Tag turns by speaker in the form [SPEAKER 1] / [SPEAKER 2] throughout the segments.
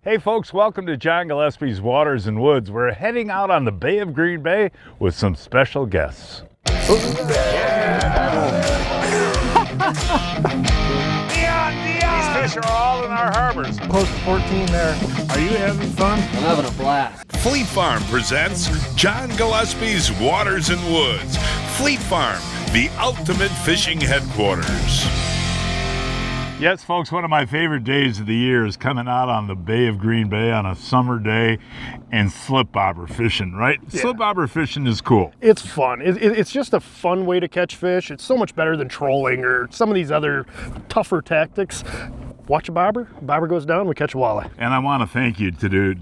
[SPEAKER 1] Hey folks, welcome to John Gillespie's Waters and Woods. We're heading out on the Bay of Green Bay with some special guests.
[SPEAKER 2] These fish are all in our harbors.
[SPEAKER 3] Close to 14 there.
[SPEAKER 1] Are you having fun?
[SPEAKER 4] I'm having a blast.
[SPEAKER 2] Fleet Farm presents John Gillespie's Waters and Woods. Fleet Farm, the ultimate fishing headquarters.
[SPEAKER 1] Yes, folks, one of my favorite days of the year is coming out on the Bay of Green Bay on a summer day and slip bobber fishing, right? Yeah. Slip bobber fishing is cool.
[SPEAKER 3] It's fun. It's just a fun way to catch fish. It's so much better than trolling or some of these other tougher tactics. Watch a bobber goes down, we catch a walleye.
[SPEAKER 1] And I want to thank you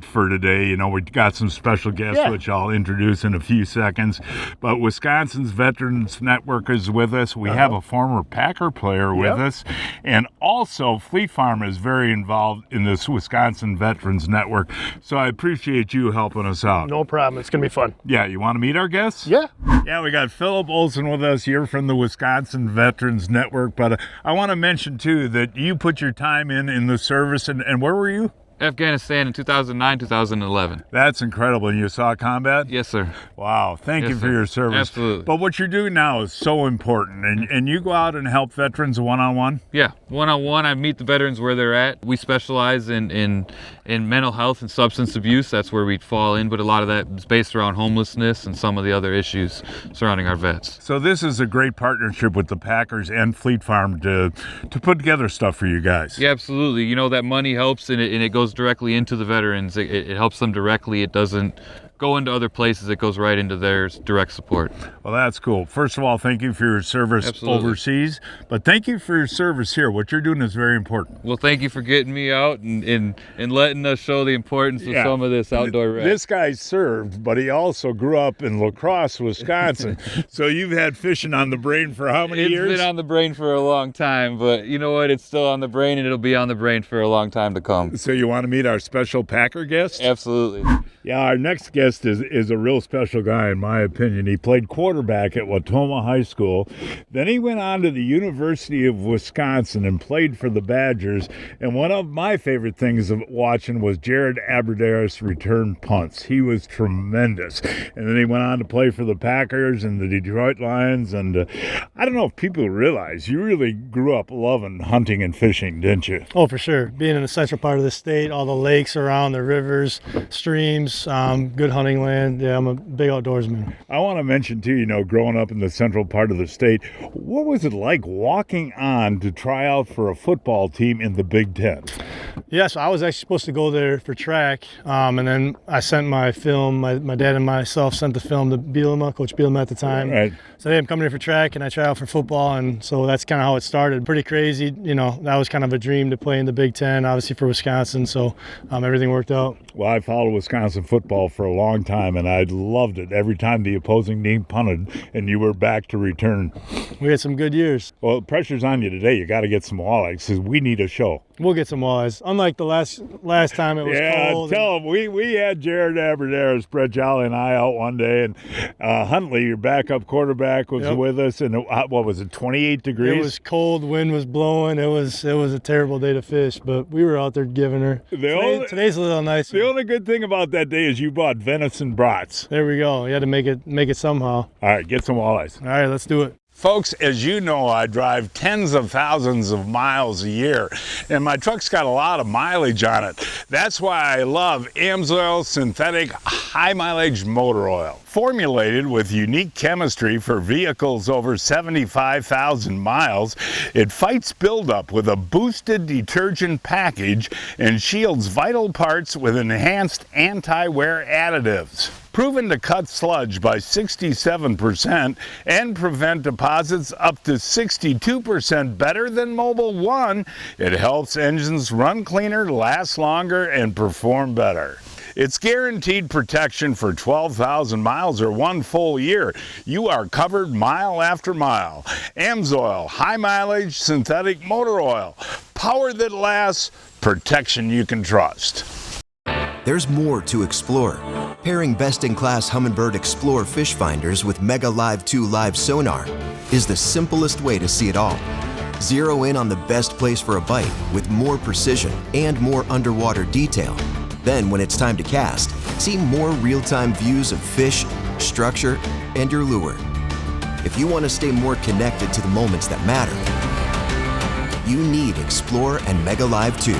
[SPEAKER 1] for today. You know, we've got some special guests, which I'll introduce in a few seconds. But Wisconsin's Veterans Network is with us. We have a former Packer player with us. And also, Fleet Farm is very involved in this Wisconsin Veterans Network. So I appreciate you helping us out.
[SPEAKER 3] No problem. It's going to be fun.
[SPEAKER 1] Yeah, you want to meet our guests?
[SPEAKER 3] Yeah.
[SPEAKER 1] Yeah, we got Philip Olson with us here from the Wisconsin Veterans Network. But I want to mention, too, that you put your time in the service, and where were you?
[SPEAKER 5] Afghanistan in 2009, 2011.
[SPEAKER 1] That's incredible. And you saw combat?
[SPEAKER 5] Yes, sir.
[SPEAKER 1] Wow. Thank you for your service.
[SPEAKER 5] Absolutely.
[SPEAKER 1] But what you're doing now is so important. And you go out and help veterans one-on-one?
[SPEAKER 5] Yeah, one-on-one. I meet the veterans where they're at. We specialize in mental health and substance abuse. That's where we fall in, but a lot of that is based around homelessness and some of the other issues surrounding our vets.
[SPEAKER 1] So this is a great partnership with the Packers and Fleet Farm to put together stuff for you guys.
[SPEAKER 5] Yeah, absolutely. You know, that money helps, and it goes directly into the veterans. It helps them directly. It doesn't go into other places. It goes right into their direct support.
[SPEAKER 1] Well, that's cool. First of all, thank you for your service overseas, but thank you for your service here. What you're doing is very important.
[SPEAKER 5] Well, thank you for getting me out and letting us show the importance of some of this outdoor rec.
[SPEAKER 1] This guy served, but he also grew up in La Crosse, Wisconsin. So you've had fishing on the brain for how many years?
[SPEAKER 5] It's been on the brain for a long time, but you know what? It's still on the brain, and it'll be on the brain for a long time to come.
[SPEAKER 1] So you want to meet our special Packer guest?
[SPEAKER 5] Absolutely.
[SPEAKER 1] Yeah, our next guest is a real special guy, in my opinion. He played quarterback at Watoma High School. Then he went on to the University of Wisconsin and played for the Badgers. And one of my favorite things of watching was Jared Aberderis return punts. He was tremendous. And then he went on to play for the Packers and the Detroit Lions. And I don't know if people realize, you really grew up loving hunting and fishing, didn't you?
[SPEAKER 3] Oh, for sure. Being in the central part of the state, all the lakes around, the rivers, streams, good hunting land. Yeah, I'm a big outdoorsman.
[SPEAKER 1] I want to mention too, you know, growing up in the central part of the state, what was it like walking on to try out for a football team in the Big Ten?
[SPEAKER 3] Yeah, so I was actually supposed to go there for track, and then I sent my film. My dad and myself sent the film to Bielema, Coach Bielema at the time.
[SPEAKER 1] Right.
[SPEAKER 3] So hey, I'm coming here for track, and I try out for football, and so that's kind of how it started. Pretty crazy, you know. That was kind of a dream to play in the Big Ten, obviously for Wisconsin. So everything worked out.
[SPEAKER 1] Well, I followed Wisconsin football for a long time, and I loved it. Every time the opposing team punted, and you were back to return.
[SPEAKER 3] We had some good years.
[SPEAKER 1] Well, pressure's on you today. You got to get some walleyes because we need a show.
[SPEAKER 3] We'll get some walleyes. Unlike the last time it was cold.
[SPEAKER 1] Yeah, tell them. We had Jared Aberderis, Brett Jolly, and I out one day, and Huntley, your backup quarterback, was with us, and what was it, 28 degrees?
[SPEAKER 3] It was cold, wind was blowing. It was a terrible day to fish, but we were out there giving her. Today's a little nicer.
[SPEAKER 1] The only good thing about that day is you bought venison brats.
[SPEAKER 3] There we go. You had to make it somehow.
[SPEAKER 1] All right, get some walleyes.
[SPEAKER 3] All right, let's do it.
[SPEAKER 1] Folks, as you know, I drive tens of thousands of miles a year, and my truck's got a lot of mileage on it. That's why I love AMSOIL Synthetic High Mileage Motor Oil. Formulated with unique chemistry for vehicles over 75,000 miles, it fights buildup with a boosted detergent package and shields vital parts with enhanced anti-wear additives. Proven to cut sludge by 67% and prevent deposits up to 62% better than Mobil 1, it helps engines run cleaner, last longer, and perform better. It's guaranteed protection for 12,000 miles or 1 full year. You are covered mile after mile. AMSOIL High Mileage Synthetic Motor Oil. Power that lasts, protection you can trust.
[SPEAKER 6] There's more to explore. Pairing best-in-class Humminbird Explorer fish finders with Mega Live 2 live sonar is the simplest way to see it all. Zero in on the best place for a bite with more precision and more underwater detail. Then, when it's time to cast, see more real-time views of fish, structure, and your lure. If you want to stay more connected to the moments that matter, you need Explore and Mega Live 2.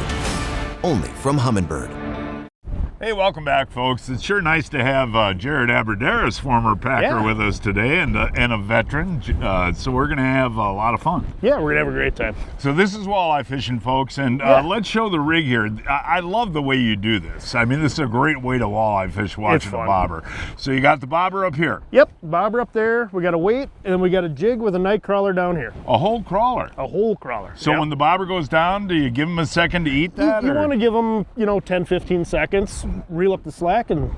[SPEAKER 6] Only from Humminbird.
[SPEAKER 1] Hey, welcome back, folks. It's sure nice to have Jared Aberderis, former Packer, with us today, and a veteran. So we're going to have a lot of fun.
[SPEAKER 3] Yeah, we're going to have a great time.
[SPEAKER 1] So this is walleye fishing, folks, and let's show the rig here. I love the way you do this. I mean, this is a great way to walleye fish watching a bobber. So you got the bobber up here.
[SPEAKER 3] Yep, bobber up there. We got a weight, and then we got a jig with a night crawler down here.
[SPEAKER 1] A whole crawler.
[SPEAKER 3] A whole crawler.
[SPEAKER 1] So when the bobber goes down, do you give him a second to eat that?
[SPEAKER 3] You want to give them, 10, 15 seconds. Reel up the slack and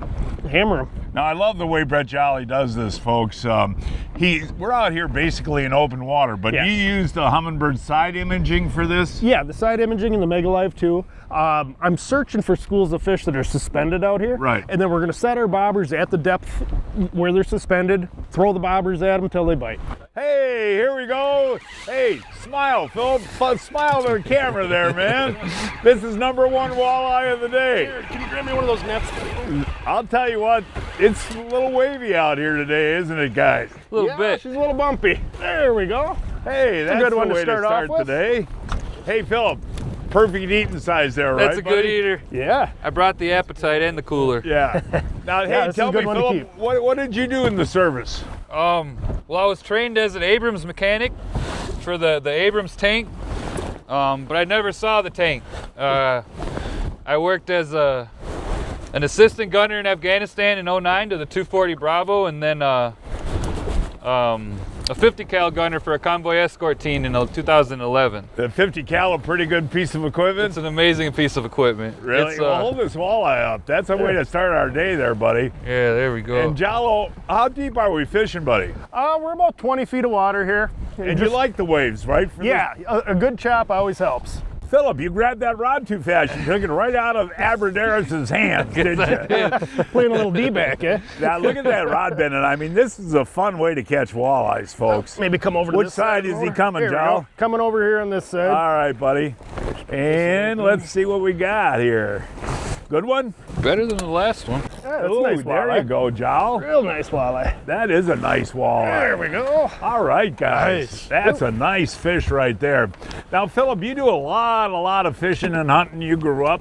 [SPEAKER 3] hammer them.
[SPEAKER 1] Now, I love the way Brett Jolly does this, folks. We're out here basically in open water, but you use the Humminbird side imaging for this?
[SPEAKER 3] Yeah, the side imaging and the Mega Live 2. I'm searching for schools of fish that are suspended out here.
[SPEAKER 1] Right.
[SPEAKER 3] And then we're going to set our bobbers at the depth where they're suspended, throw the bobbers at them until they bite.
[SPEAKER 1] Hey, here we go. Hey, smile, Philip. Smile to the camera there, man. This is #1 walleye of the day.
[SPEAKER 3] Jared, can you grab me one of those nets?
[SPEAKER 1] I'll tell you what, it's a little wavy out here today, isn't it, guys?
[SPEAKER 5] A little bit.
[SPEAKER 3] She's a little bumpy. There we go.
[SPEAKER 1] Hey, that's
[SPEAKER 3] a good
[SPEAKER 1] the
[SPEAKER 3] one
[SPEAKER 1] way
[SPEAKER 3] to start off with.
[SPEAKER 1] today. Hey, Philip, perfect eating size there, right?
[SPEAKER 5] That's a good eater.
[SPEAKER 3] Yeah.
[SPEAKER 5] I brought the appetite and the cooler.
[SPEAKER 1] Yeah. Now, hey,
[SPEAKER 3] this
[SPEAKER 1] tell
[SPEAKER 3] is a
[SPEAKER 1] me,
[SPEAKER 3] good one to
[SPEAKER 1] Philip,
[SPEAKER 3] keep.
[SPEAKER 1] what did you do in the service?
[SPEAKER 5] Well, I was trained as an Abrams mechanic for the Abrams tank, but I never saw the tank. I worked as an assistant gunner in Afghanistan in 09 to the 240 Bravo, and then a 50 cal gunner for a convoy escort team in 2011.
[SPEAKER 1] The 50 cal, a pretty good piece of equipment?
[SPEAKER 5] It's an amazing piece of equipment.
[SPEAKER 1] Really? Well, hold this walleye up. That's a way to start our day there, buddy.
[SPEAKER 5] Yeah, there we go.
[SPEAKER 1] And Jallo, how deep are we fishing, buddy?
[SPEAKER 3] We're about 20 feet of water here.
[SPEAKER 1] And you like the waves, right?
[SPEAKER 3] A good chop always helps.
[SPEAKER 1] Philip, you grabbed that rod too fast. You took it right out of Aberderis' hands, didn't you?
[SPEAKER 3] Playing a little D-back, eh?
[SPEAKER 1] Now, look at that rod bending. I mean, this is a fun way to catch walleyes, folks.
[SPEAKER 3] Maybe come over to
[SPEAKER 1] Which
[SPEAKER 3] this
[SPEAKER 1] side is he coming,
[SPEAKER 3] Here we
[SPEAKER 1] Joe?
[SPEAKER 3] go. Coming over here on this side.
[SPEAKER 1] All right, buddy. And let's see what we got here. Good one?
[SPEAKER 5] Better than the last one.
[SPEAKER 3] Yeah, that's
[SPEAKER 1] Ooh,
[SPEAKER 3] a nice
[SPEAKER 1] there
[SPEAKER 3] walleye.
[SPEAKER 1] you go, Joe.
[SPEAKER 3] Real nice walleye.
[SPEAKER 1] That is a nice walleye.
[SPEAKER 3] There we go.
[SPEAKER 1] All right, guys.
[SPEAKER 3] Nice.
[SPEAKER 1] That's a nice fish right there. Now, Philip, you do a lot of fishing and hunting. You grew up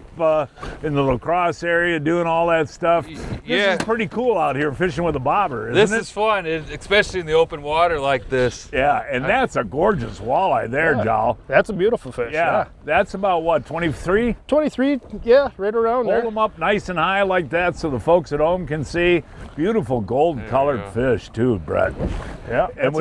[SPEAKER 1] in the La Crosse area doing all that stuff. This is pretty cool out here fishing with a bobber, isn't it?
[SPEAKER 5] This is fun, especially in the open water like this.
[SPEAKER 1] Yeah, and that's a gorgeous walleye there, Joe.
[SPEAKER 3] That's a beautiful fish.
[SPEAKER 1] Yeah, that's about what, 23?
[SPEAKER 3] 23, yeah, right around there.
[SPEAKER 1] Hold them up nice and high like that so the folks at home can see. Beautiful gold colored fish too, Brett.
[SPEAKER 3] Yeah,
[SPEAKER 1] and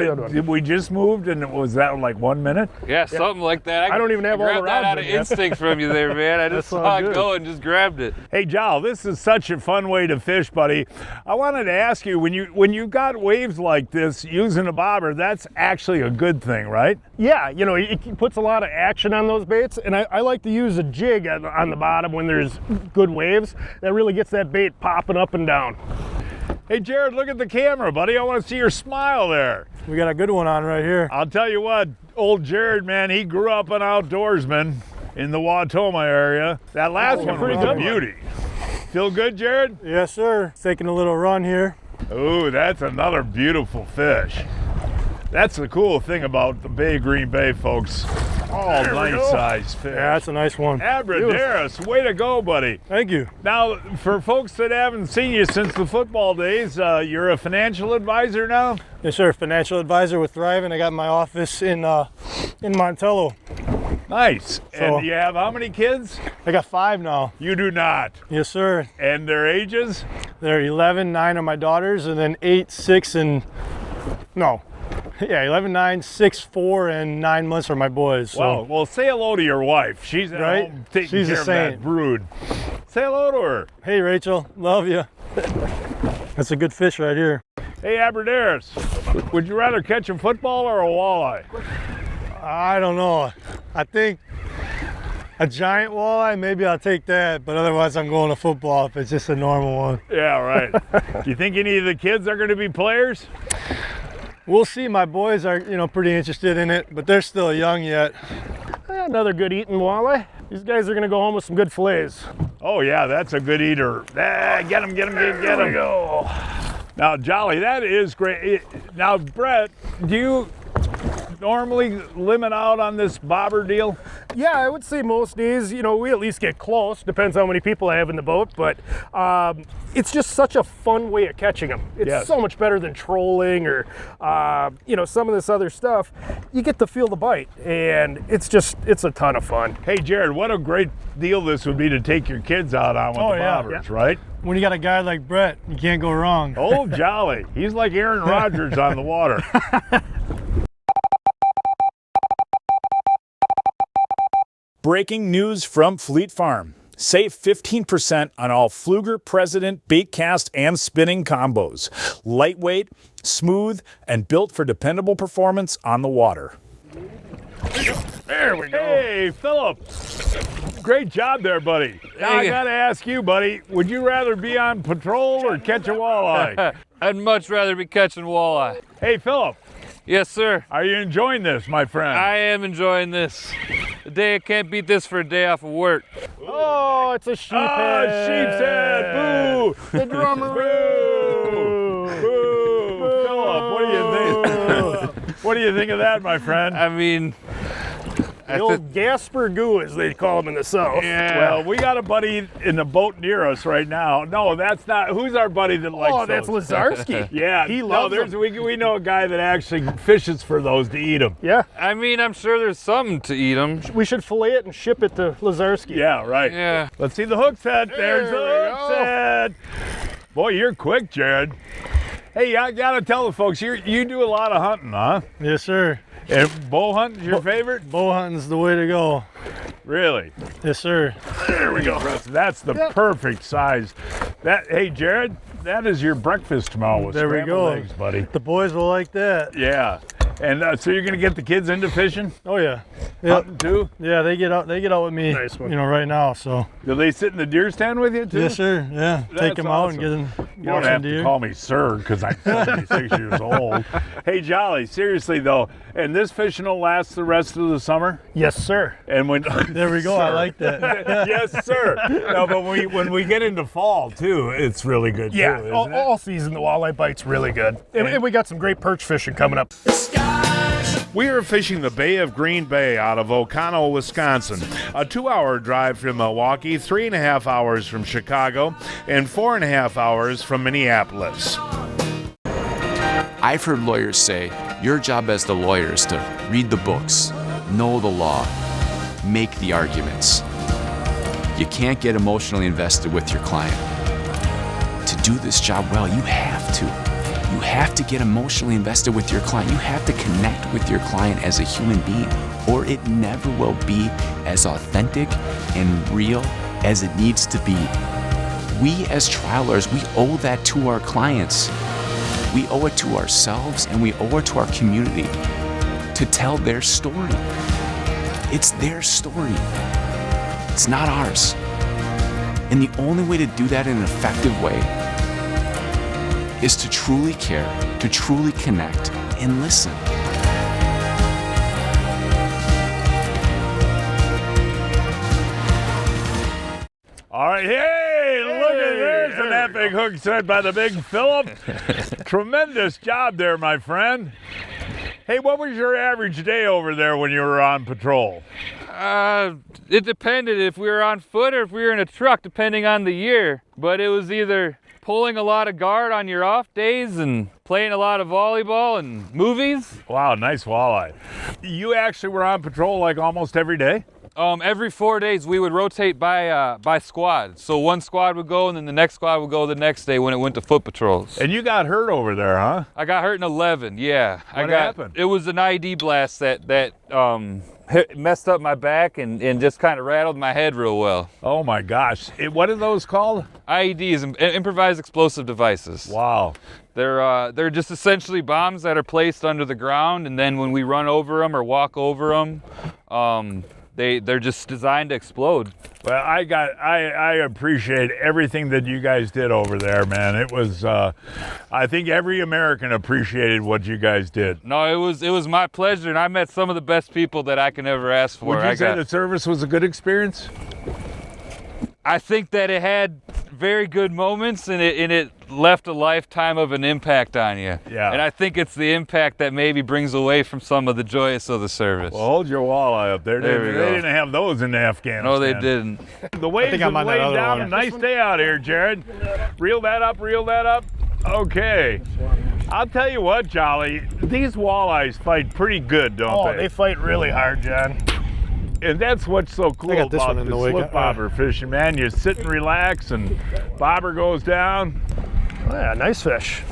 [SPEAKER 1] we just moved, and was that like 1 minute?
[SPEAKER 5] Yeah, something like that.
[SPEAKER 3] I don't even have all the
[SPEAKER 5] grabbed that
[SPEAKER 3] rods
[SPEAKER 5] out of
[SPEAKER 3] in yet.
[SPEAKER 5] instinct from you there, man. I just saw it go and just grabbed it.
[SPEAKER 1] Hey, Joe, this is such a fun way to fish, buddy. I wanted to ask you, when you got waves like this using a bobber, that's actually a good thing, right?
[SPEAKER 3] Yeah, it puts a lot of action on those baits, and I like to use a jig on the bottom when there's good waves. That really gets that bait popping up and down.
[SPEAKER 1] Hey, Jared, look at the camera, buddy. I want to see your smile there.
[SPEAKER 4] We got a good one on right here.
[SPEAKER 1] I'll tell you what, old Jared, man, he grew up an outdoorsman in the Watoma area. That last one was a beauty. Feel good, Jared?
[SPEAKER 4] Yes, sir. Taking a little run here.
[SPEAKER 1] Ooh, that's another beautiful fish. That's the cool thing about the Bay of Green Bay, folks. All nice size fish.
[SPEAKER 4] Yeah, that's a nice one.
[SPEAKER 1] Aberderis, way to go, buddy.
[SPEAKER 4] Thank you.
[SPEAKER 1] Now, for folks that haven't seen you since the football days, you're a financial advisor now?
[SPEAKER 4] Yes, sir. Financial advisor with Thriving. I got my office in Montello.
[SPEAKER 1] Nice.
[SPEAKER 4] So,
[SPEAKER 1] and you have how many kids?
[SPEAKER 4] I got 5 now.
[SPEAKER 1] You do not.
[SPEAKER 4] Yes, sir.
[SPEAKER 1] And their ages?
[SPEAKER 4] They're 11, 9 are my daughters, and then 8, 6, and no. Yeah, 11, 9, 6, 4, and 9 months are my boys. So.
[SPEAKER 1] Well, say hello to your wife. She's at home taking
[SPEAKER 4] She's
[SPEAKER 1] care
[SPEAKER 4] a
[SPEAKER 1] of that
[SPEAKER 4] saint.
[SPEAKER 1] brood. Say hello to her.
[SPEAKER 4] Hey, Rachel. Love you. That's a good fish right here.
[SPEAKER 1] Hey, Aberderis, would you rather catch a football or a walleye?
[SPEAKER 4] I don't know. I think a giant walleye, maybe I'll take that, but otherwise I'm going to football if it's just a normal one.
[SPEAKER 1] Yeah, right. Do you think any of the kids are going to be players?
[SPEAKER 4] We'll see. My boys are, pretty interested in it, but they're still young yet.
[SPEAKER 3] Another good eating walleye. These guys are gonna go home with some good fillets.
[SPEAKER 1] Oh yeah, that's a good eater. Get him. There we go. Now, Jolly, that is great. Now, Brett, do you normally limit out on this bobber deal?
[SPEAKER 3] Yeah, I would say most days, we at least get close. Depends how many people I have in the boat, but it's just such a fun way of catching them. It's so much better than trolling or, some of this other stuff. You get to feel the bite, and it's a ton of fun.
[SPEAKER 1] Hey, Jared, what a great deal this would be to take your kids out on with the bobbers, right?
[SPEAKER 4] When you got a guy like Brett, you can't go wrong.
[SPEAKER 1] Oh, Jolly. He's like Aaron Rodgers on the water.
[SPEAKER 7] Breaking news from Fleet Farm. Save 15% on all Pflueger President bait cast and spinning combos. Lightweight, smooth, and built for dependable performance on the water.
[SPEAKER 1] There we go. Hey, Philip. Great job there, buddy. Now I gotta ask you, buddy, would you rather be on patrol or catch a walleye?
[SPEAKER 5] I'd much rather be catching walleye.
[SPEAKER 1] Hey, Philip.
[SPEAKER 5] Yes, sir.
[SPEAKER 1] Are you enjoying this, my friend?
[SPEAKER 5] I am enjoying this. The day I can't beat this for a day off of work.
[SPEAKER 3] Oh, it's a sheep head.
[SPEAKER 1] Sheep's head. Boo.
[SPEAKER 3] The drummer.
[SPEAKER 1] Boo. Boo. Philip, what do you think? What do you think of that, my friend?
[SPEAKER 5] I mean,
[SPEAKER 3] The old Gasper Goo, as they call him in the South.
[SPEAKER 1] Yeah. Well, we got a buddy in the boat near us right now. No, that's not. Who's our buddy that likes
[SPEAKER 3] Oh, that's
[SPEAKER 1] those?
[SPEAKER 3] Lazarski.
[SPEAKER 1] Yeah.
[SPEAKER 3] He loves them.
[SPEAKER 1] We know a guy that actually fishes for those to eat them.
[SPEAKER 3] Yeah.
[SPEAKER 5] I mean, I'm sure there's something to eat them.
[SPEAKER 3] We should fillet it and ship it to Lazarski.
[SPEAKER 1] Yeah, right.
[SPEAKER 5] Yeah.
[SPEAKER 1] Let's see the hook's head. There's
[SPEAKER 3] There
[SPEAKER 1] the
[SPEAKER 3] we
[SPEAKER 1] hook's
[SPEAKER 3] go.
[SPEAKER 1] head. Boy, you're quick, Jared. Hey, I gotta tell the folks, you do a lot of hunting, huh?
[SPEAKER 4] Yes, sir.
[SPEAKER 1] And bow hunting's your favorite?
[SPEAKER 4] Bow hunting's the way to go.
[SPEAKER 1] Really?
[SPEAKER 4] Yes, sir.
[SPEAKER 1] There we go. That's the perfect size. Hey, Jared, that is your breakfast tomorrow with
[SPEAKER 4] There we
[SPEAKER 1] scrambled
[SPEAKER 4] go.
[SPEAKER 1] eggs, buddy.
[SPEAKER 4] The boys will like that.
[SPEAKER 1] Yeah. And so you're gonna get the kids into fishing?
[SPEAKER 4] Oh yeah.
[SPEAKER 1] Hunting too?
[SPEAKER 4] Yeah, they get out with me.
[SPEAKER 3] Nice one.
[SPEAKER 4] Right now. So.
[SPEAKER 1] Do they sit in the deer stand with you too?
[SPEAKER 4] Yes, sir. Yeah.
[SPEAKER 1] That's
[SPEAKER 4] Take them out and
[SPEAKER 1] awesome.
[SPEAKER 4] get them.
[SPEAKER 1] You don't have to call me sir because I'm 76 years old. Hey, Jolly, seriously though, and this fishing will last the rest of the summer?
[SPEAKER 3] Yes, sir.
[SPEAKER 1] And when
[SPEAKER 4] There we go. I
[SPEAKER 1] Sir.
[SPEAKER 4] like that.
[SPEAKER 1] Yes, sir. No, but when we get into fall too, it's really good
[SPEAKER 3] Yeah,
[SPEAKER 1] too, isn't it?
[SPEAKER 3] all season the walleye bite's really good. And we got some great perch fishing coming up.
[SPEAKER 2] We are fishing the Bay of Green Bay out of Oconto, Wisconsin. A 2-hour drive from Milwaukee, 3.5 hours from Chicago, and 4.5 hours from Minneapolis.
[SPEAKER 8] I've heard lawyers say your job as the lawyer is to read the books, know the law, make the arguments. You can't get emotionally invested with your client. To do this job well, you have to. You have to get emotionally invested with your client. You have to connect with your client as a human being, or it never will be as authentic and real as it needs to be. We as trial lawyers, we owe that to our clients. We owe it to ourselves, and we owe it to our community to tell their story. It's their story. It's not ours. And the only way to do that in an effective way is to truly care, to truly connect, and listen.
[SPEAKER 1] All right, hey, look at there's an epic hook set by the big Philip. Tremendous job there, my friend. Hey, what was your average day over there when you were on patrol?
[SPEAKER 5] It depended if we were on foot or if we were in a truck, depending on the year. But it was either pulling a lot of guard on your off days and playing a lot of volleyball and movies.
[SPEAKER 1] Wow, nice walleye. You actually were on patrol like almost every day?
[SPEAKER 5] Every 4 days we would rotate by squad. So one squad would go and then the next squad would go the next day when it went to foot patrols.
[SPEAKER 1] And you got hurt over there, huh?
[SPEAKER 5] I got hurt in 11, yeah.
[SPEAKER 1] What happened?
[SPEAKER 5] It was an ID blast that messed up my back and just kind of rattled my head real well.
[SPEAKER 1] Oh my gosh. What are those called?
[SPEAKER 5] IEDs, improvised explosive devices.
[SPEAKER 1] Wow.
[SPEAKER 5] They're just essentially bombs that are placed under the ground, and then when we run over them or walk over them, they're just designed to explode.
[SPEAKER 1] Well, I appreciate everything that you guys did over there, man. It was, I think every American appreciated what you guys did.
[SPEAKER 5] No, it was my pleasure, and I met some of the best people that I can ever ask for.
[SPEAKER 1] Would you say the service was a good experience?
[SPEAKER 5] I think that it had very good moments, and it left a lifetime of an impact on you.
[SPEAKER 1] Yeah.
[SPEAKER 5] And I think it's the impact that maybe brings away from some of the joyous of the service.
[SPEAKER 1] Well, hold your walleye up there. They didn't have those in Afghanistan.
[SPEAKER 5] No, they didn't.
[SPEAKER 1] The waves have laid down. A nice day out here, Jared. Reel that up, reel that up. Okay. I'll tell you what, Jolly, these walleyes fight pretty good, don't they?
[SPEAKER 3] Oh, they fight really hard, John.
[SPEAKER 1] And that's what's so cool about the slip bobber fishing, man. You sit and relax, and bobber goes down.
[SPEAKER 3] Oh, yeah, nice fish.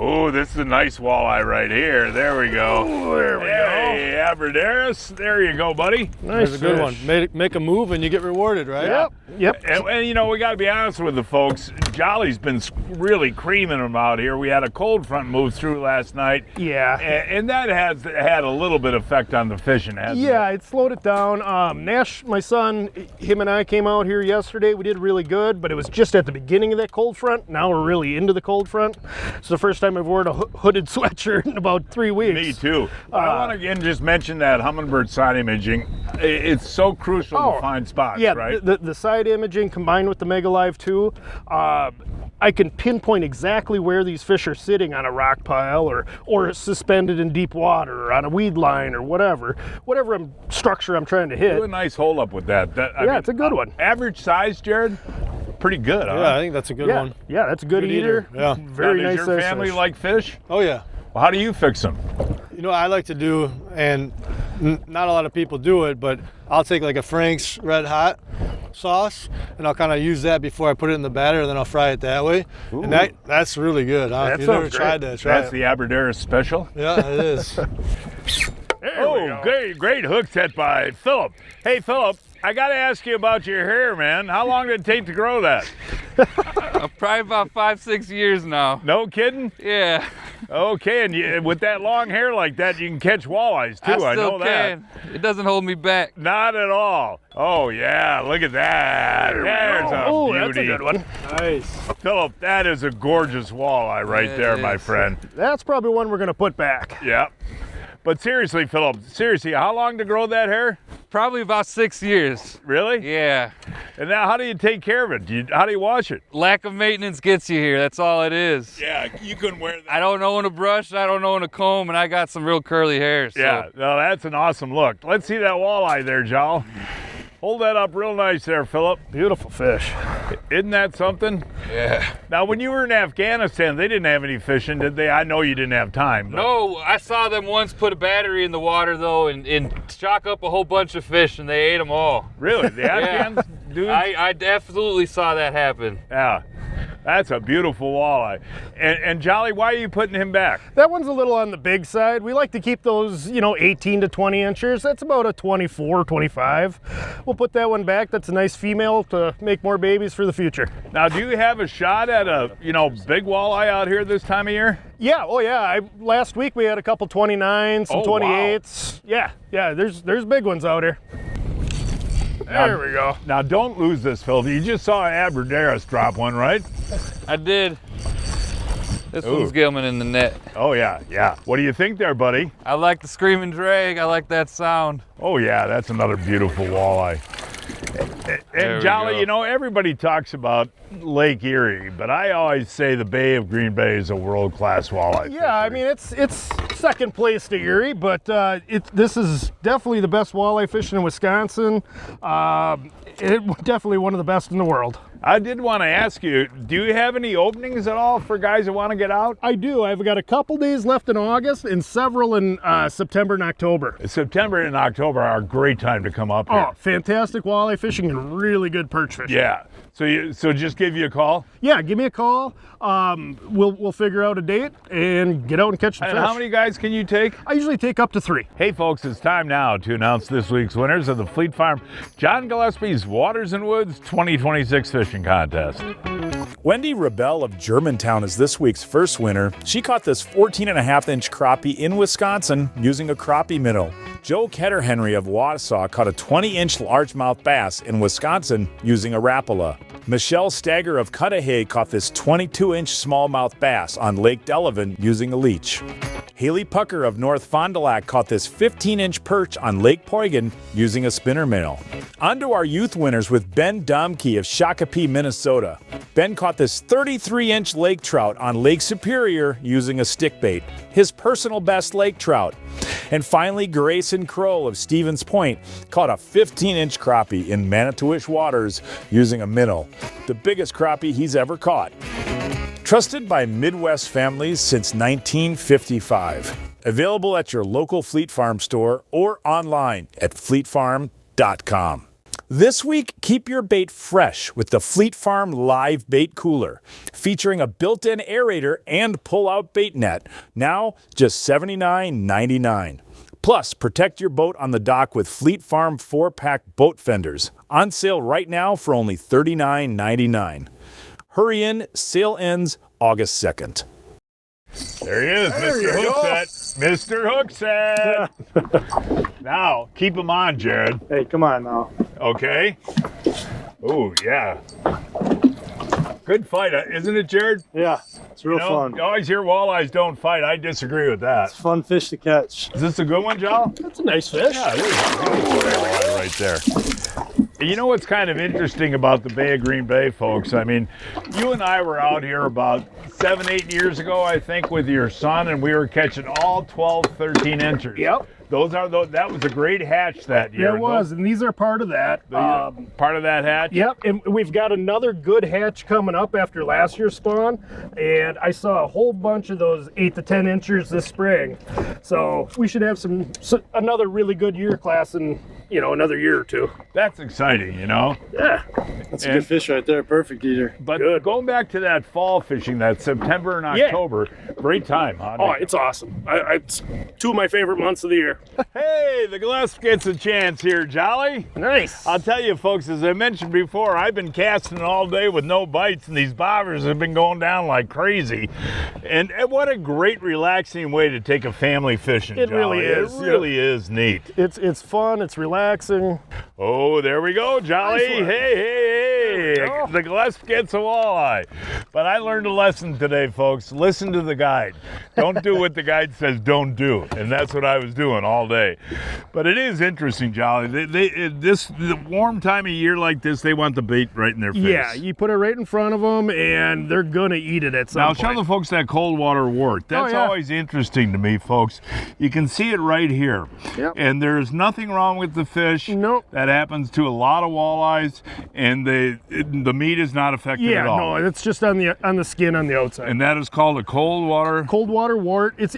[SPEAKER 1] Oh, this is a nice walleye right here. There we go.
[SPEAKER 3] Ooh, there we go.
[SPEAKER 1] Hey, Aberdaris. There you go, buddy.
[SPEAKER 3] Nice
[SPEAKER 4] That's a good one. Make a move and you get rewarded, right?
[SPEAKER 3] Yep.
[SPEAKER 1] And you know, we got to be honest with the folks. Jolly's been really creaming them out here. We had a cold front move through last night.
[SPEAKER 3] Yeah.
[SPEAKER 1] And that has had a little bit of effect on the fishing, hasn't it?
[SPEAKER 3] Yeah, it slowed it down. Nash, my son, him and I came out here yesterday. We did really good, but it was just at the beginning of that cold front. Now we're really into the cold front. It's the first time I've worn a hooded sweatshirt in about 3 weeks.
[SPEAKER 1] Me too. I want to again just mention that Humminbird side imaging. It's so crucial to find spots,
[SPEAKER 3] yeah,
[SPEAKER 1] right?
[SPEAKER 3] The side imaging combined with the Mega Live 2, I can pinpoint exactly where these fish are sitting on a rock pile or suspended in deep water or on a weed line or whatever structure I'm trying to hit.
[SPEAKER 1] Do a nice hole up with that. I mean,
[SPEAKER 3] it's a good one.
[SPEAKER 1] Average size, Jared? Pretty good, huh?
[SPEAKER 4] Yeah, I think that's a good one.
[SPEAKER 3] Yeah, that's a good eater.
[SPEAKER 4] Yeah.
[SPEAKER 3] Very
[SPEAKER 1] now,
[SPEAKER 3] nice
[SPEAKER 1] does your
[SPEAKER 3] size
[SPEAKER 1] family
[SPEAKER 3] fish.
[SPEAKER 1] like fish?
[SPEAKER 4] Oh yeah.
[SPEAKER 1] Well, how do you fix them?
[SPEAKER 4] You know what I like to do, and not a lot of people do it, but I'll take like a Frank's Red Hot sauce, and I'll kind of use that before I put it in the batter, and then I'll fry it that way.
[SPEAKER 1] Ooh.
[SPEAKER 4] And that's really good. Huh? If you've never tried that, try
[SPEAKER 1] That's
[SPEAKER 4] it.
[SPEAKER 1] the Aberdaris special?
[SPEAKER 4] Yeah, it is.
[SPEAKER 3] There we go.
[SPEAKER 1] Great hook set by Philip. Hey, Philip, I got to ask you about your hair, man. How long did it take to grow that?
[SPEAKER 5] Probably about 5-6 years now.
[SPEAKER 1] No kidding?
[SPEAKER 5] Yeah.
[SPEAKER 1] Okay, and with that long hair like that, you can catch walleyes too. I know that.
[SPEAKER 5] It doesn't hold me back.
[SPEAKER 1] Not at all. Oh yeah, look at that. There's a
[SPEAKER 3] Oh,
[SPEAKER 1] beauty.
[SPEAKER 3] that's a good one.
[SPEAKER 4] Nice.
[SPEAKER 1] Philip, that is a gorgeous walleye right
[SPEAKER 5] Yeah,
[SPEAKER 1] there,
[SPEAKER 5] it
[SPEAKER 1] my
[SPEAKER 5] is.
[SPEAKER 1] friend.
[SPEAKER 3] That's probably one we're going to put back.
[SPEAKER 1] Yeah. But seriously, Philip, how long to grow that hair?
[SPEAKER 5] Probably about 6 years.
[SPEAKER 1] Really?
[SPEAKER 5] Yeah.
[SPEAKER 1] And now, how do you take care of it? How do you wash it?
[SPEAKER 5] Lack of maintenance gets you here. That's all it is.
[SPEAKER 1] Yeah, you couldn't wear that.
[SPEAKER 5] I don't know when to brush, I don't know when to comb, and I got some real curly hair. So.
[SPEAKER 1] Yeah, no, that's an awesome look. Let's see that walleye there, Joel. Hold that up real nice there, Philip.
[SPEAKER 3] Beautiful fish.
[SPEAKER 1] Isn't that something?
[SPEAKER 5] Yeah.
[SPEAKER 1] Now, when you were in Afghanistan, they didn't have any fishing, did they? I know you didn't have time. But...
[SPEAKER 5] No, I saw them once put a battery in the water, though, and chalk up a whole bunch of fish, and they ate them all.
[SPEAKER 1] Really? The Afghans, dude?
[SPEAKER 5] I absolutely saw that happen.
[SPEAKER 1] Yeah. That's a beautiful walleye. And Jolly, why are you putting him back?
[SPEAKER 3] That one's a little on the big side. We like to keep those, 18 to 20 inches. That's about a 24, 25. We'll put that one back. That's a nice female to make more babies for the future.
[SPEAKER 1] Now, do you have a shot at a, big walleye out here this time of year?
[SPEAKER 3] Yeah, oh yeah. Last week we had a couple 29s, some
[SPEAKER 1] Oh, wow.
[SPEAKER 3] 28s. Yeah, there's big ones out here. There we go.
[SPEAKER 1] Now, don't lose this, Phil. You just saw Aberdaris drop one, right?
[SPEAKER 5] I did. This
[SPEAKER 1] Ooh.
[SPEAKER 5] one's Gilman in the net.
[SPEAKER 1] Oh, yeah. What do you think there, buddy?
[SPEAKER 5] I like the screaming drag. I like that sound.
[SPEAKER 1] Oh, yeah, that's another beautiful walleye.
[SPEAKER 5] There
[SPEAKER 1] And
[SPEAKER 5] we
[SPEAKER 1] Jolly,
[SPEAKER 5] go.
[SPEAKER 1] everybody talks about Lake Erie, but I always say the Bay of Green Bay is a world-class walleye.
[SPEAKER 3] Yeah, I mean it's second place to Erie, but this is definitely the best walleye fishing in Wisconsin. Definitely one of the best in the world.
[SPEAKER 1] I did want to ask you, do you have any openings at all for guys that want to get out?
[SPEAKER 3] I do. I've got a couple days left in August and several in September and October.
[SPEAKER 1] September and October are a great time to come up here.
[SPEAKER 3] Oh, fantastic walleye fishing and really good perch fishing.
[SPEAKER 1] Yeah. So just give you a call?
[SPEAKER 3] Yeah, give me a call. We'll figure out a date and get out and catch the
[SPEAKER 1] And
[SPEAKER 3] fish.
[SPEAKER 1] how many guys can you take?
[SPEAKER 3] I usually take up to 3.
[SPEAKER 1] Hey folks, it's time now to announce this week's winners of the Fleet Farm John Gillespie's Waters and Woods 2026 Fishing Contest.
[SPEAKER 7] Wendy Rebell of Germantown is this week's first winner. She caught this 14.5-inch crappie in Wisconsin using a crappie minnow. Joe Ketterhenry of Wausau caught a 20-inch largemouth bass in Wisconsin using a Rapala. Michelle Stagger of Cudahy caught this 22-inch smallmouth bass on Lake Delavan using a leech. Haley Pucker of North Fond du Lac caught this 15-inch perch on Lake Poygan using a spinner minnow. On to our youth winners with Ben Domke of Shakopee, Minnesota. Ben caught this 33-inch lake trout on Lake Superior using a stick bait, his personal best lake trout. And finally, Grayson Kroll of Stevens Point caught a 15-inch crappie in Manitowish waters using a minnow, the biggest crappie he's ever caught. Trusted by Midwest families since 1955. Available at your local Fleet Farm store or online at fleetfarm.com. This week, keep your bait fresh with the Fleet Farm Live Bait Cooler, featuring a built-in aerator and pull-out bait net, now just $79.99. Plus, protect your boat on the dock with Fleet Farm 4-pack boat fenders, on sale right now for only $39.99. Hurry in, sale ends August 2nd.
[SPEAKER 1] There he is, Mr. Hookset. Mr. Hookset. Now, keep him on, Jared.
[SPEAKER 3] Hey, come on now.
[SPEAKER 1] Okay. Oh, yeah. Good fight, isn't it, Jared?
[SPEAKER 4] Yeah, it's real fun.
[SPEAKER 1] You always hear walleyes don't fight. I disagree with that.
[SPEAKER 4] It's a fun fish to catch.
[SPEAKER 1] Is this a good one, Joe?
[SPEAKER 3] That's a nice fish.
[SPEAKER 1] Yeah, there's a walleye right there. You know what's kind of interesting about the Bay of Green Bay, folks? I mean, you and I were out here about 7-8 years ago, I think, with your son, and we were catching all 12, 13 inches.
[SPEAKER 3] Yep.
[SPEAKER 1] That was a great hatch that year.
[SPEAKER 3] Yeah, it was, and these are part of that.
[SPEAKER 1] Part of that hatch?
[SPEAKER 3] Yep, and we've got another good hatch coming up after last year's spawn, and I saw a whole bunch of those 8 to 10 inchers this spring. So we should have another really good year class in, another year or two.
[SPEAKER 1] That's exciting,
[SPEAKER 3] Yeah.
[SPEAKER 4] That's a good fish right there. Perfect eater.
[SPEAKER 1] But going back to that fall fishing, that September and October, great time, huh?
[SPEAKER 3] Oh, it's awesome. It's 2 of my favorite months of the year.
[SPEAKER 1] Hey, the Gillespie gets a chance here, Jolly.
[SPEAKER 3] Nice.
[SPEAKER 1] I'll tell you, folks, as I mentioned before, I've been casting all day with no bites, and these bobbers have been going down like crazy. And what a great, relaxing way to take a family fishing,
[SPEAKER 3] It
[SPEAKER 1] Jolly.
[SPEAKER 3] really is.
[SPEAKER 1] It really is neat.
[SPEAKER 3] It's fun. It's relaxing.
[SPEAKER 1] Oh, there we go, Jolly.
[SPEAKER 3] Nice one.
[SPEAKER 1] Hey.
[SPEAKER 3] go.
[SPEAKER 1] The Gillespie gets a walleye. But I learned a lesson today, folks. Listen to the guide. Don't do what the guide says don't do. And that's what I was doing all day. But it is interesting, Jolly. The warm time of year like this, they want the bait right in their face.
[SPEAKER 3] Yeah, you put it right in front of them, and they're going to eat it at some point.
[SPEAKER 1] Now, show the folks that cold water wort. That's always interesting to me, folks. You can see it right here.
[SPEAKER 3] Yep.
[SPEAKER 1] And there's nothing wrong with the fish.
[SPEAKER 3] Nope.
[SPEAKER 1] That happens to a lot of walleyes, and the meat is not affected at all.
[SPEAKER 3] Yeah, no, it's just on the skin on the outside.
[SPEAKER 1] And that is called a cold water
[SPEAKER 3] wort. It's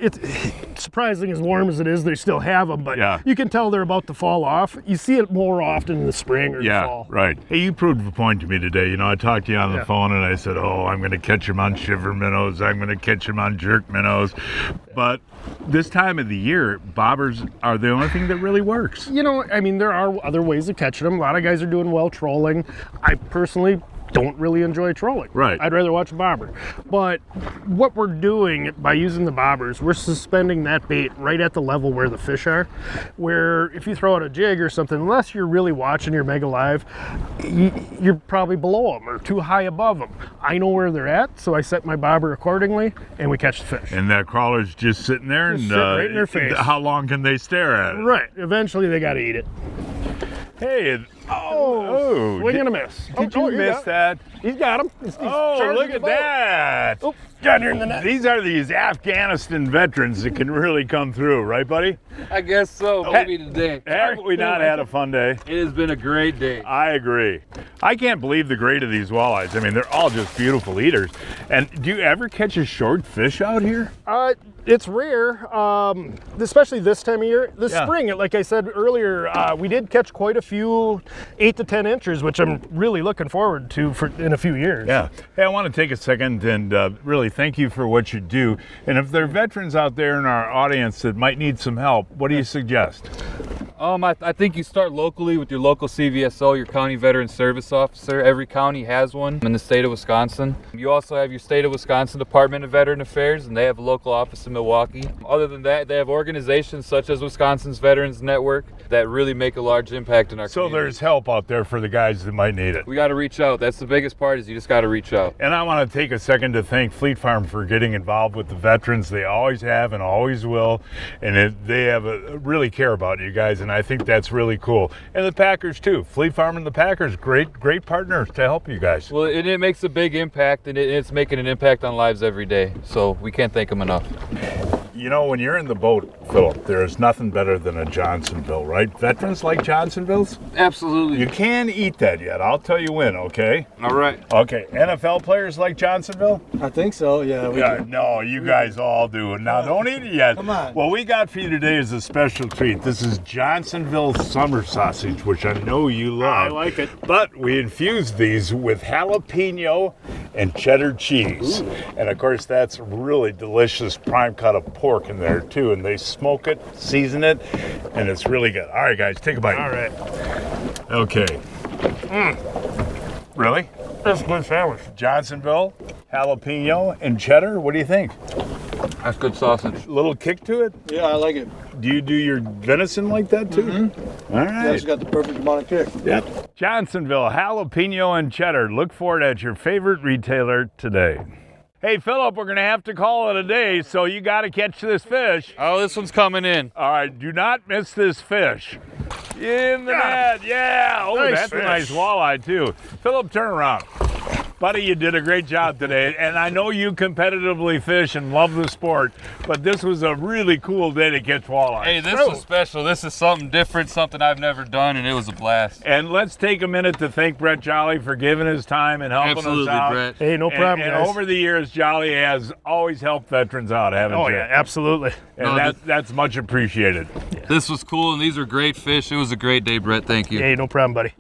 [SPEAKER 3] surprising as warm as it is, they still have them, but you can tell they're about to fall off. You see it more often in the spring or the fall.
[SPEAKER 1] Yeah, right. Hey, you proved the point to me today. I talked to you on the phone, and I said, I'm going to catch them on shiver minnows. I'm going to catch them on jerk minnows. But this time of the year, bobbers are the only thing that really works.
[SPEAKER 3] There are other ways of catching them. A lot of guys are doing well trolling. I personally don't really enjoy trolling.
[SPEAKER 1] Right.
[SPEAKER 3] I'd rather watch a bobber. But what we're doing by using the bobbers, we're suspending that bait right at the level where the fish are. Where if you throw out a jig or something, unless you're really watching your Mega Live, you're probably below them or too high above them. I know where they're at, so I set my bobber accordingly, and we catch the fish.
[SPEAKER 1] And that crawler's just sitting there, and
[SPEAKER 3] right in their face.
[SPEAKER 1] How long can they stare at it?
[SPEAKER 3] Right. Eventually, they got to eat it.
[SPEAKER 1] Hey,
[SPEAKER 3] swing and a miss.
[SPEAKER 1] Did you miss that?
[SPEAKER 3] He's got him. He's
[SPEAKER 1] look at that.
[SPEAKER 3] Oh, got her in the net.
[SPEAKER 1] These are these Afghanistan veterans that can really come through, right, buddy?
[SPEAKER 9] I guess so. Maybe today.
[SPEAKER 1] Haven't we not had a fun day?
[SPEAKER 9] It has been a great day.
[SPEAKER 1] I agree. I can't believe the grade of these walleyes. I mean, they're all just beautiful eaters. And do you ever catch a short fish out here?
[SPEAKER 3] It's rare, especially this time of year. This spring, like I said earlier, we did catch quite a few 8 to 10 inchers, which I'm really looking forward to in a few years.
[SPEAKER 1] Yeah. Hey, I want to take a second and really thank you for what you do. And if there are veterans out there in our audience that might need some help, what do you suggest?
[SPEAKER 5] I think you start locally with your local CVSO, your County Veteran Service Officer. Every county has one in the state of Wisconsin. You also have your state of Wisconsin Department of Veteran Affairs, and they have a local office in Milwaukee. Other than that, they have organizations such as Wisconsin's Veterans Network that really make a large impact in our community.
[SPEAKER 1] So there's help out there for the guys that might need it.
[SPEAKER 5] We got to reach out. That's the biggest part, is you just got to reach out.
[SPEAKER 1] And I want to take a second to thank Fleet Farm for getting involved with the veterans. They always have and always will, and they have really care about you guys, and I think that's really cool. And the Packers too. Fleet Farm and the Packers, great partners to help you guys.
[SPEAKER 5] Well, it makes a big impact, and it's making an impact on lives every day, so we can't thank them enough.
[SPEAKER 1] You know, when you're in the boat, Philip, there is nothing better than a Johnsonville, right? Veterans like Johnsonvilles?
[SPEAKER 5] Absolutely.
[SPEAKER 1] You can't eat that yet. I'll tell you when, okay?
[SPEAKER 5] All right.
[SPEAKER 1] Okay, NFL players like Johnsonville?
[SPEAKER 4] I think so. Yeah.
[SPEAKER 1] No, you guys all do. Now, don't eat it yet.
[SPEAKER 4] Come on.
[SPEAKER 1] What we got for you today is a special treat. This is Johnsonville summer sausage, which I know you love.
[SPEAKER 3] I like it.
[SPEAKER 1] But we infused these with jalapeno and cheddar cheese.
[SPEAKER 3] Ooh.
[SPEAKER 1] And of course, that's really delicious prime cut of pork in there too. And they smoke it, season it, and it's really good. All right, guys, take a bite.
[SPEAKER 3] All right.
[SPEAKER 1] Okay. Really?
[SPEAKER 3] That's a good sandwich.
[SPEAKER 1] Johnsonville, jalapeno, and cheddar. What do you think?
[SPEAKER 5] That's good sausage.
[SPEAKER 1] Little kick to it?
[SPEAKER 4] Yeah, I like it.
[SPEAKER 1] Do you do your venison like that too?
[SPEAKER 4] Mm-hmm.
[SPEAKER 1] All right.
[SPEAKER 4] Yeah, it's got the perfect amount of kick.
[SPEAKER 1] Yep. Johnsonville, jalapeno, and cheddar. Look for it at your favorite retailer today. Hey, Philip, we're going to have to call it a day, so you got to catch this fish.
[SPEAKER 5] Oh, this one's coming in.
[SPEAKER 1] All right, do not miss this fish. In the net, yeah. Oh,
[SPEAKER 3] Nice
[SPEAKER 1] that's
[SPEAKER 3] fish.
[SPEAKER 1] a nice walleye, too. Philip, turn around. Buddy, you did a great job today, and I know you competitively fish and love the sport, but this was a really cool day to catch walleye.
[SPEAKER 5] Hey, this was special. This is something different, something I've never done, and it was a blast.
[SPEAKER 1] And let's take a minute to thank Brett Jolly for giving his time and helping
[SPEAKER 5] Absolutely,
[SPEAKER 1] us out.
[SPEAKER 5] Brett.
[SPEAKER 3] Hey, no problem,
[SPEAKER 1] And
[SPEAKER 3] guys.
[SPEAKER 1] over the years, Jolly has always helped veterans out, haven't you?
[SPEAKER 3] Oh, yeah, absolutely.
[SPEAKER 1] And that's much appreciated.
[SPEAKER 5] This was cool, and these are great fish. It was a great day, Brett. Thank you.
[SPEAKER 3] Hey, no problem, buddy.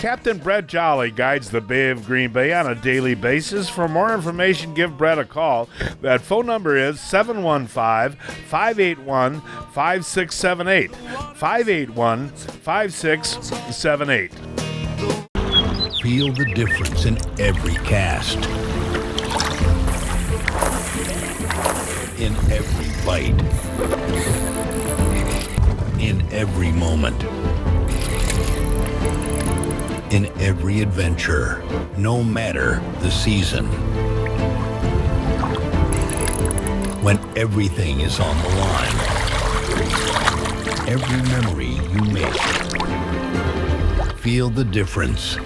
[SPEAKER 2] Captain Brett Jolly guides the Bay of Green Bay on a daily basis. For more information, give Brett a call. That phone number is 715-581-5678. 581-5678.
[SPEAKER 10] Feel the difference in every cast, in every bite, in every moment, in every adventure, no matter the season. When everything is on the line, every memory you make, feel the difference.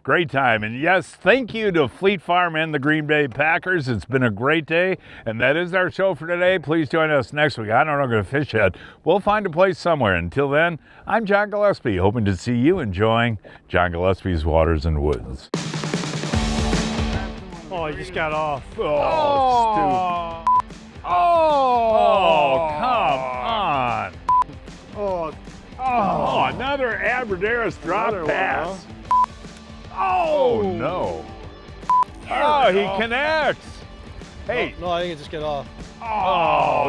[SPEAKER 1] Great time. And yes, thank you to Fleet Farm and the Green Bay Packers. It's been a great day. And that is our show for today. Please join us next week. I don't know if I'm going to fish yet. We'll find a place somewhere. Until then, I'm John Gillespie, hoping to see you enjoying John Gillespie's Waters and Woods.
[SPEAKER 3] Oh, you just got off.
[SPEAKER 1] Oh, Stu. Oh, come on. Oh, another Aberderis drop pass. Oh, no. Oh, he connects. Hey.
[SPEAKER 4] No, I think it just got off.
[SPEAKER 1] Oh,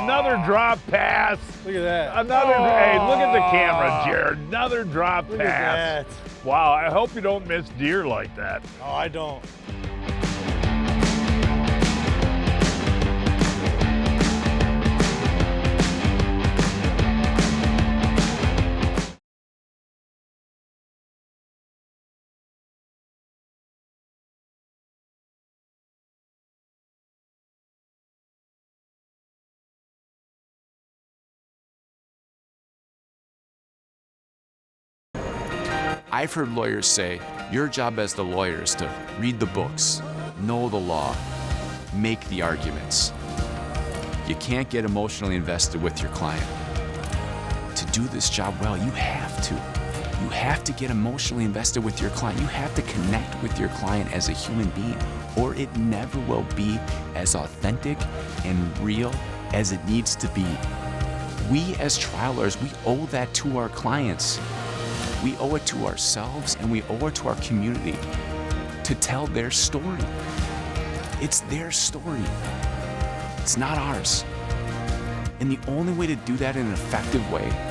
[SPEAKER 1] another drop pass.
[SPEAKER 4] Look at that.
[SPEAKER 1] Another, hey, look at the camera, Jared. Another drop
[SPEAKER 4] Look
[SPEAKER 1] pass.
[SPEAKER 4] at that.
[SPEAKER 1] Wow, I hope you don't miss deer like that.
[SPEAKER 4] Oh, I don't.
[SPEAKER 8] I've heard lawyers say, your job as the lawyer is to read the books, know the law, make the arguments. You can't get emotionally invested with your client. To do this job well, you have to. You have to get emotionally invested with your client. You have to connect with your client as a human being, or it never will be as authentic and real as it needs to be. We as trial lawyers, we owe that to our clients. We owe it to ourselves, and we owe it to our community to tell their story. It's their story. It's not ours. And the only way to do that in an effective way